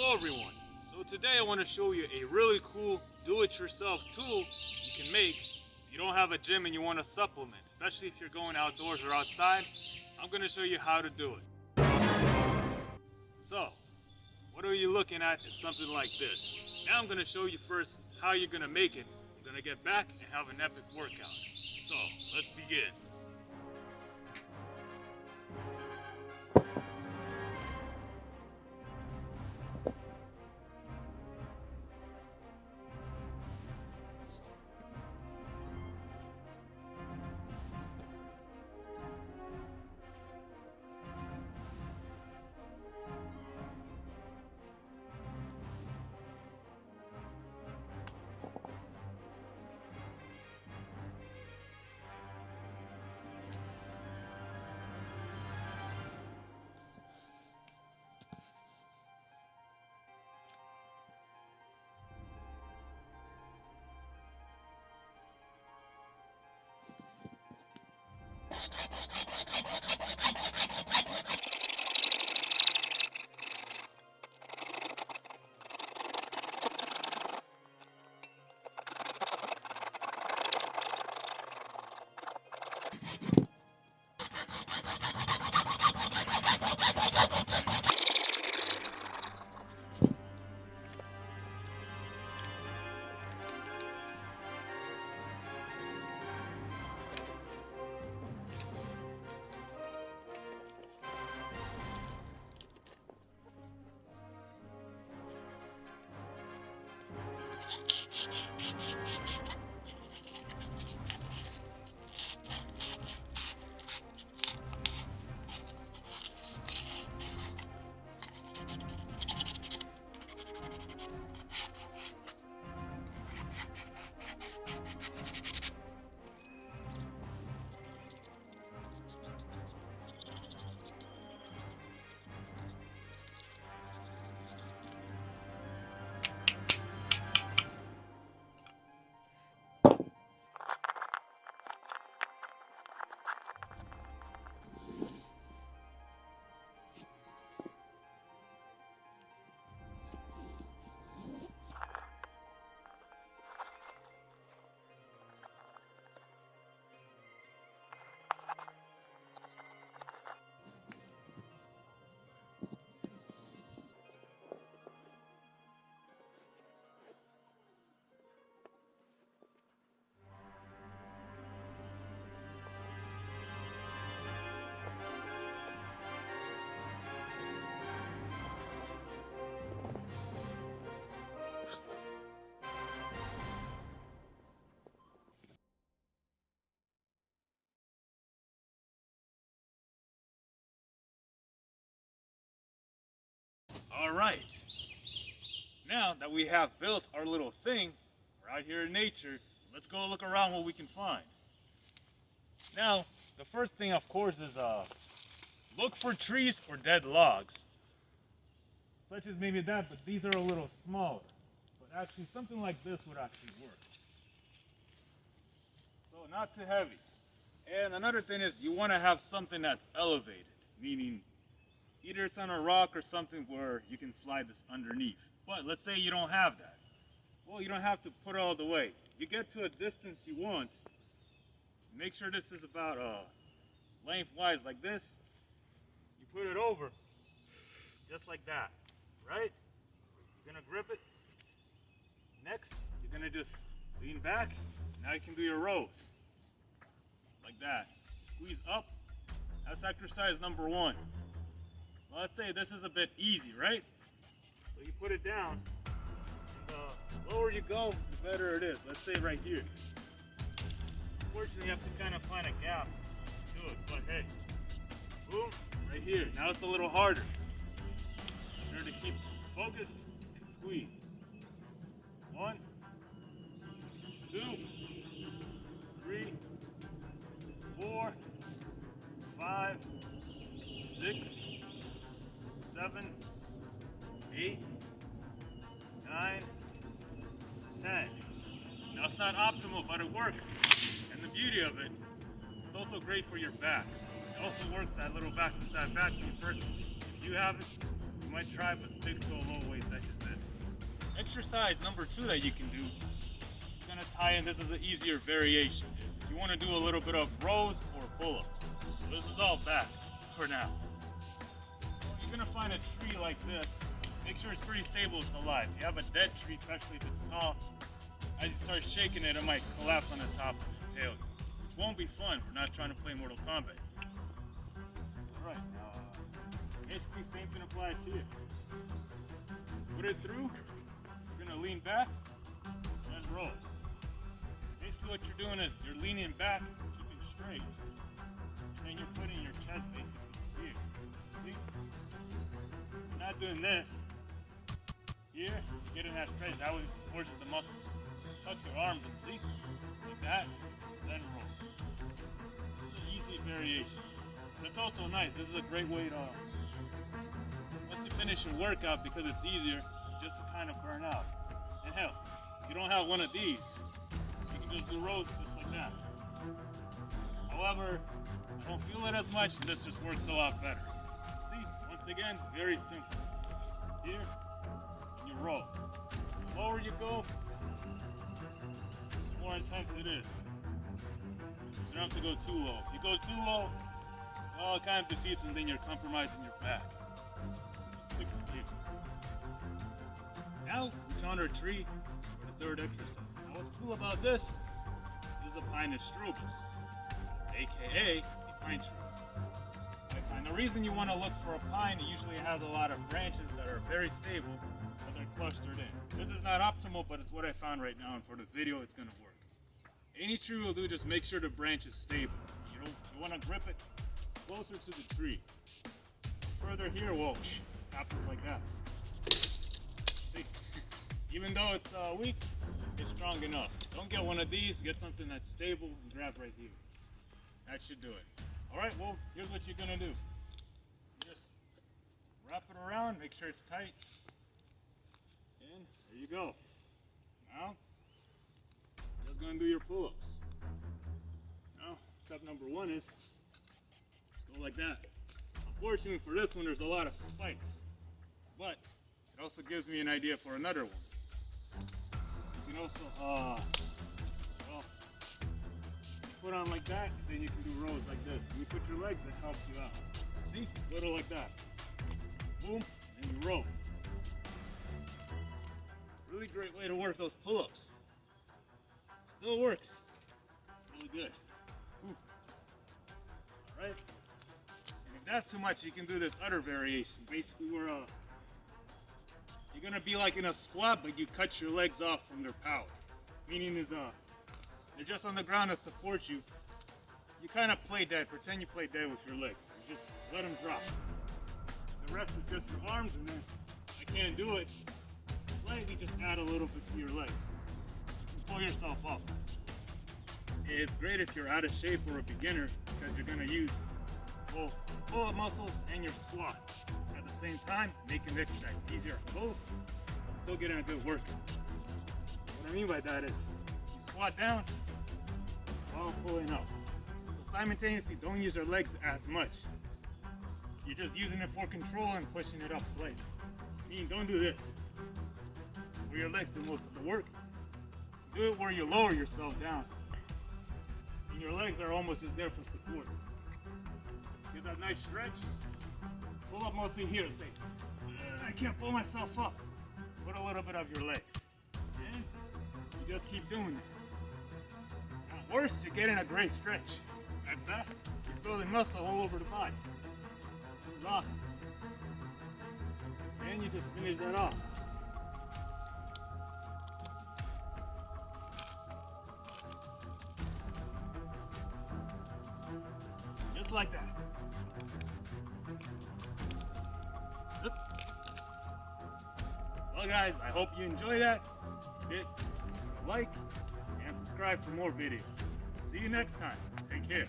Hello everyone. So today I want to show you a really cool do-it-yourself tool you can make if you don't have a gym and you want to supplement, especially if you're going outdoors or outside. I'm going to show you how to do it. So, what are you looking at is something like this. Now I'm going to show you first how you're going to make it. I'm going to get back and have an epic workout. So, let's begin. Alright, now that we have built our little thing, we're out here in nature, let's go look around what we can find. Now, the first thing of course is look for trees or dead logs. Such as maybe that, but these are a little smaller. But actually something like this would actually work. So not too heavy. And another thing is you want to have something that's elevated, meaning either it's on a rock or something where you can slide this underneath. But let's say you don't have that. Well, you don't have to put it all the way. You get to a distance you want. Make sure this is about lengthwise like this. You put it over just like that, right? You're gonna grip it. Next, you're gonna just lean back. Now you can do your rows like that. Squeeze up. That's exercise number one. Well, let's say this is a bit easy, right? So you put it down. The lower you go, the better it is. Let's say right here. Unfortunately, you have to kind of find a gap to do it. But hey, boom, right here. Now it's a little harder. In order to keep focus and squeeze. 1, 2, 3, 4, 5, 6, 7, 8, 9, 10. Now it's not optimal, but it works. And the beauty of it, it's also great for your back. It also works that little back to side vacuum personally. If you have it, You might try, but stick to a low weight such as this. Exercise number 2 that you can do, you're gonna tie in, this is an easier variation. You wanna do a little bit of rows or pull-ups. So this is all back for now. You're gonna find a tree like this. Make sure it's pretty stable, it's alive. If you have a dead tree, especially if it's tall, as you start shaking it, it might collapse on the top and impale you. Which won't be fun. We're not trying to play Mortal Kombat. Alright, now basically same thing applies here. Put it through, you're gonna lean back and roll. Basically what you're doing is you're leaning back, keeping straight, and then you're putting your chest basically here. See? You're not doing this. Here, you're getting that stretch, that way forces the muscles. Tuck your arms and see, like that, then roll. This is an easy variation. But it's also nice, this is a great way to, once you finish your workout, because it's easier, just to kind of burn out. And hell, if you don't have one of these, you can just do rows just like that. However, I don't feel it as much, this just works a lot better. See, once again, very simple. Here, and you roll. The lower you go, the more intense it is. You don't have to go too low. If you go too low, well, it kind of defeats and then you're compromising your back. Stick with you. Now, we found our tree for the third exercise. Now, what's cool about this is a Pinus strobus, aka a pine tree. And the reason you want to look for a pine, it usually has a lot of branches that are very stable, but they're clustered in. This is not optimal, but it's what I found right now, and for the video, it's going to work. Any tree will do, just make sure the branch is stable. You want to grip it closer to the tree. Further here, whoa, happens like that. See, even though it's weak, it's strong enough. Don't get one of these, get something that's stable and grab right here. That should do it. Alright, well, here's what you're gonna do. Just wrap it around, make sure it's tight, and there you go. Now, just gonna do your pull-ups. Now, step number 1 is just go like that. Unfortunately for this one, there's a lot of spikes, but it also gives me an idea for another one. You can also, well, put on like that, then you can do rows like this. When you put your legs, that helps you out. See? Little like that. Boom, and you roll. Really great way to work those pull-ups. Still works. Really good. Alright. And if that's too much, you can do this other variation. Basically where you're gonna be like in a squat, but you cut your legs off from their power. Meaning is they're just on the ground to support you. You kind of play dead, pretend you play dead with your legs. You just let them drop. The rest is just your arms, and then I can't do it. Slightly just add a little bit to your legs. And pull yourself up. It's great if you're out of shape or a beginner, because you're going to use both pull-up muscles and your squats at the same time, making the exercise easier for both, but still getting a good workout. What I mean by that is, you squat down while pulling up. So simultaneously, don't use your legs as much. You're just using it for control and pushing it up slightly. Meaning, don't do this, where your legs do most of the work. Do it where you lower yourself down, and your legs are almost just there for support. Get that nice stretch. Pull up mostly here. Say, I can't pull myself up. Put a little bit of your legs. And you just keep doing it. At worst, you're getting a great stretch. At best, you're building muscle all over the body. This is awesome. And you just finish that off. Just like that. Well guys, I hope you enjoy that. Hit like and subscribe for more videos. See you next time. Take care.